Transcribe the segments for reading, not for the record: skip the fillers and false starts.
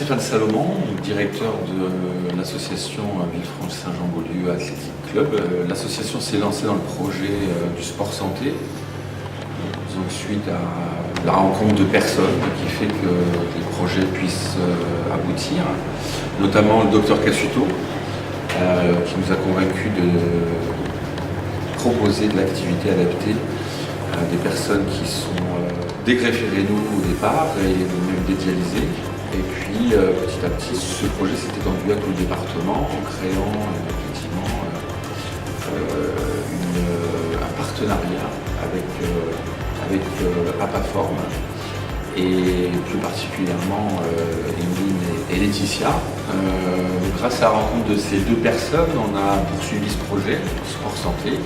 Stéphane Salomon, directeur de l'association Villefranche-Saint-Jean-Beaulieu Athletic Club. L'association s'est lancée dans le projet du sport santé, donc suite à la rencontre de personnes qui fait que les projets puissent aboutir, notamment le docteur Cassuto, qui nous a convaincus de proposer de l'activité adaptée à des personnes qui sont dégreffées rénaux au départ et même dédialysées. Et puis petit à petit, ce projet s'est étendu à tout le département en créant effectivement un partenariat avec Apaform et plus particulièrement Emeline et Laetitia. Grâce à la rencontre de ces deux personnes, on a poursuivi ce projet Sport Santé.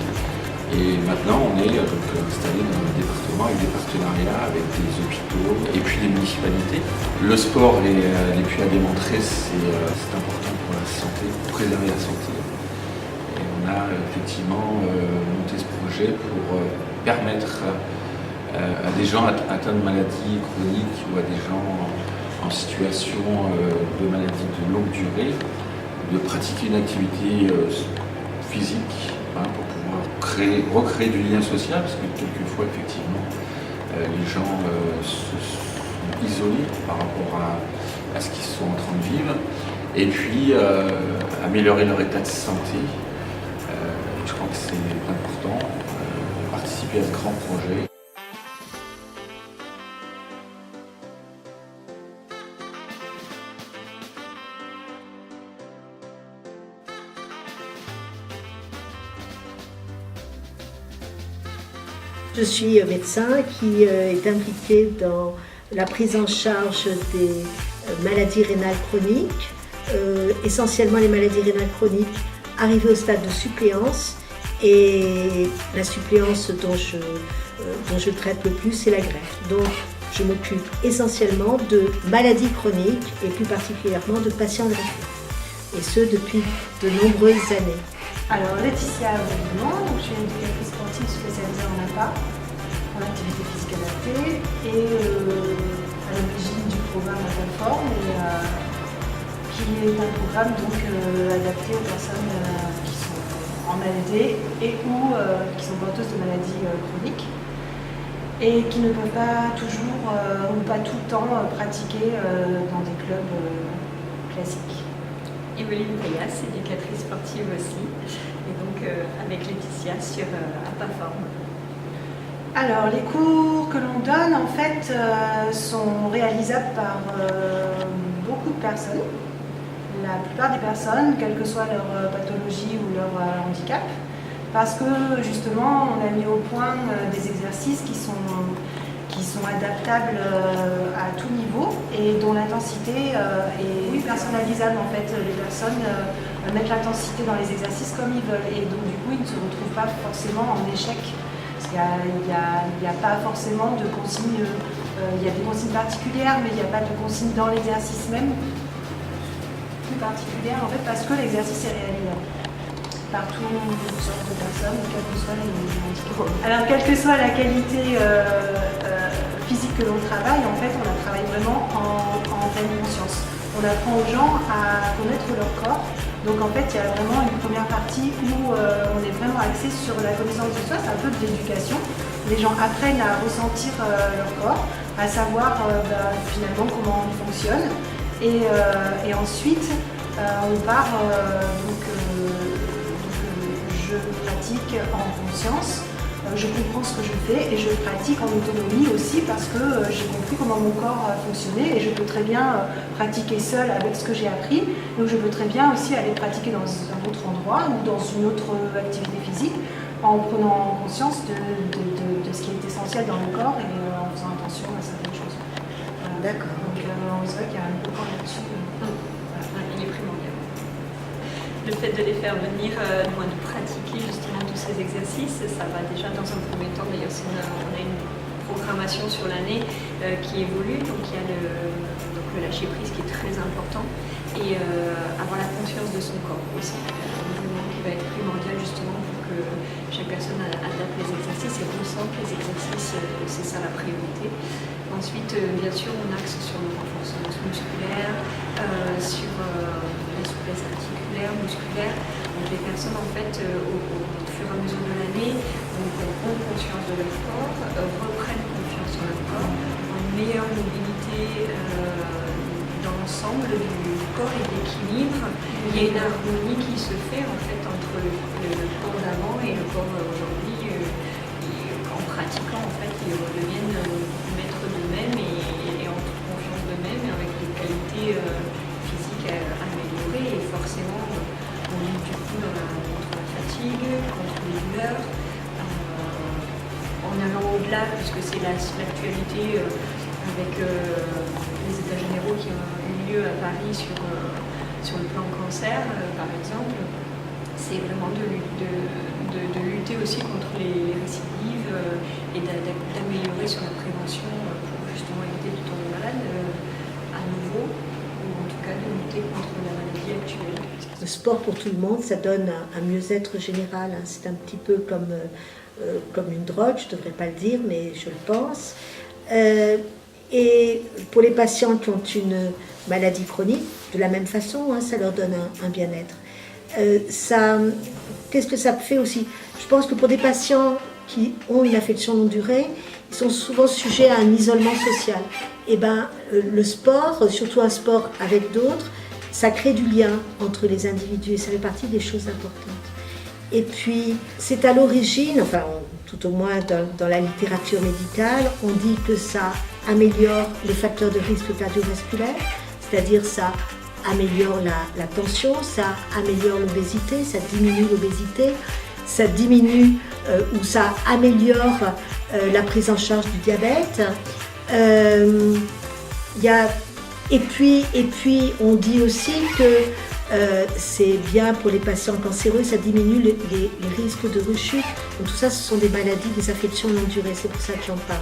Et maintenant, on est installé dans le département avec des partenariats avec des hôpitaux et puis des municipalités. Le sport, les puits à démontrer, c'est important pour la santé, pour préserver la santé. Et on a effectivement monté ce projet pour permettre à des gens atteints de maladies chroniques ou à des gens en situation de maladie de longue durée de pratiquer une activité physique pour pouvoir recréer du lien social, parce que quelquefois, effectivement, les gens se sont isolés par rapport à ce qu'ils sont en train de vivre, et puis améliorer leur état de santé. Je crois que c'est important de participer à ce grand projet. Je suis médecin qui est impliqué dans la prise en charge des maladies rénales chroniques, essentiellement les maladies rénales chroniques arrivées au stade de suppléance, et la suppléance dont je traite le plus, c'est la greffe. Donc je m'occupe essentiellement de maladies chroniques et plus particulièrement de patients greffés, et ce depuis de nombreuses années. Alors Laetitia Avelino, je suis éducatrice sportive spécialisée en APA, en activité physique adaptée, et à l'origine du programme Apaform, qui est un programme donc adapté aux personnes qui sont en maladie et ou qui sont porteuses de maladies chroniques et qui ne peuvent pas toujours ou pas tout le temps pratiquer dans des clubs classiques. Emeline Payas, éducatrice sportive aussi, et donc avec Laetitia sur Apaform. Alors les cours que l'on donne en fait sont réalisables par beaucoup de personnes, la plupart des personnes, quelle que soit leur pathologie ou leur handicap, parce que justement on a mis au point des exercices qui sont adaptables à tout niveau et dont l'intensité est personnalisable en fait. Les personnes mettent l'intensité dans les exercices comme ils veulent, et donc du coup ils ne se retrouvent pas forcément en échec. Il n'y a pas forcément de consignes, il y a des consignes particulières, mais il n'y a pas de consignes dans l'exercice même plus particulière en fait, parce que l'exercice est réalisable par toutes sortes de personnes, quels que soient les handicaps. Alors quelle que soit la qualité physique que l'on travaille, en fait on la travaille vraiment en pleine conscience. On apprend aux gens à connaître leur corps. Donc en fait il y a vraiment une première partie où on est vraiment axé sur la connaissance de soi, c'est un peu de l'éducation. Les gens apprennent à ressentir leur corps, à savoir finalement comment il fonctionne. Et ensuite on part je pratique en conscience, je comprends ce que je fais et je pratique en autonomie aussi parce que j'ai compris comment mon corps fonctionnait, et je peux très bien pratiquer seule avec ce que j'ai appris. Donc je peux très bien aussi aller pratiquer dans un autre endroit ou dans une autre activité physique en prenant conscience de ce qui est essentiel dans le corps et en faisant attention à certaines choses. Voilà. D'accord. Donc c'est vrai qu'il y a un peu là-dessus. Il est primordial. Le fait de les faire venir, de pratiquer justement tous ces exercices, ça va déjà dans un premier temps. D'ailleurs, on a une programmation sur l'année qui évolue, donc il y a le lâcher prise qui est très important, et avoir la conscience de son corps aussi, qui va être primordial justement pour que chaque personne adapte les exercices et ressente les exercices, c'est ça la priorité. Ensuite, bien sûr, on axe sur le renforcement musculaire, sur la souplesse articulaire, musculaire. Donc les personnes, en fait, au fur et à mesure de l'année, ont conscience de leur corps, reprennent confiance en leur corps, ont une meilleure mobilité dans l'ensemble du corps et de l'équilibre. Il y a une harmonie qui se fait, en fait, entre le corps d'avant et le corps aujourd'hui. En pratiquant, en fait, ils redeviennent maîtres d'eux-mêmes et en toute confiance d'eux-mêmes, avec des qualités physiques améliorées. Et forcément, on lutte du coup contre la fatigue, contre les douleurs. En allant au-delà, puisque c'est l'actualité avec les états généraux qui ont eu lieu à Paris sur le plan cancer, par exemple, c'est vraiment de lutter aussi contre les récidives et d'améliorer sur la prévention pour justement éviter de tomber malade à nouveau, ou en tout cas de lutter contre la maladie actuelle. Le sport pour tout le monde, ça donne un mieux-être général. Hein. C'est un petit peu comme une drogue, je ne devrais pas le dire, mais je le pense. Et pour les patients qui ont une maladie chronique, de la même façon, hein, ça leur donne un bien-être. Qu'est-ce que ça fait aussi? Je pense que pour des patients qui ont une affection longue durée, ils sont souvent sujets à un isolement social. Et ben, le sport, surtout un sport avec d'autres, ça crée du lien entre les individus et ça fait partie des choses importantes. Et puis, c'est à l'origine, enfin, tout au moins dans la littérature médicale, on dit que ça améliore les facteurs de risque cardiovasculaire, c'est-à-dire ça améliore la tension, ça améliore l'obésité, ça diminue l'obésité, ça diminue ou ça améliore la prise en charge du diabète. Et puis, on dit aussi que c'est bien pour les patients cancéreux, ça diminue les risques de rechute. Donc tout ça, ce sont des maladies, des affections longue durée, c'est pour ça que j'en parle.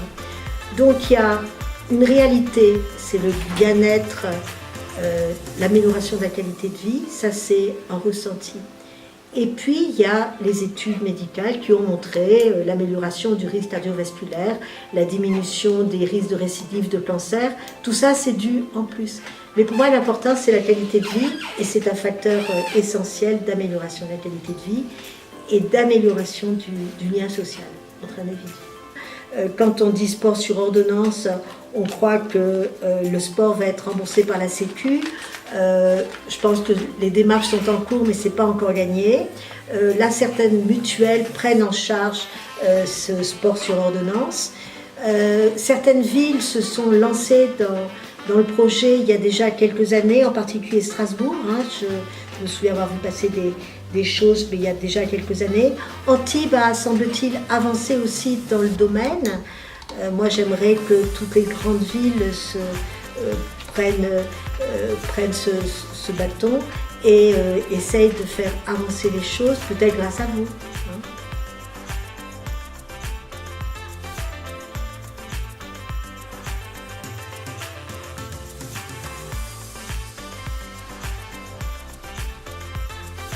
Donc il y a une réalité, c'est le bien-être, l'amélioration de la qualité de vie, ça c'est un ressenti. Et puis il y a les études médicales qui ont montré l'amélioration du risque cardiovasculaire, la diminution des risques de récidive de cancer, tout ça c'est dû en plus. Mais pour moi l'important c'est la qualité de vie et c'est un facteur essentiel d'amélioration de la qualité de vie et d'amélioration du lien social entre individus. Quand on dit sport sur ordonnance, on croit que le sport va être remboursé par la Sécu. Je pense que les démarches sont en cours, mais ce n'est pas encore gagné. Là, certaines mutuelles prennent en charge ce sport sur ordonnance. Certaines villes se sont lancées dans le projet il y a déjà quelques années, en particulier Strasbourg. Hein, je me souviens avoir vu passer des choses, mais il y a déjà quelques années. Antibes a, semble-t-il, avancé aussi dans le domaine. Moi, j'aimerais que toutes les grandes villes prennent ce bâton et essayent de faire avancer les choses, peut-être grâce à vous.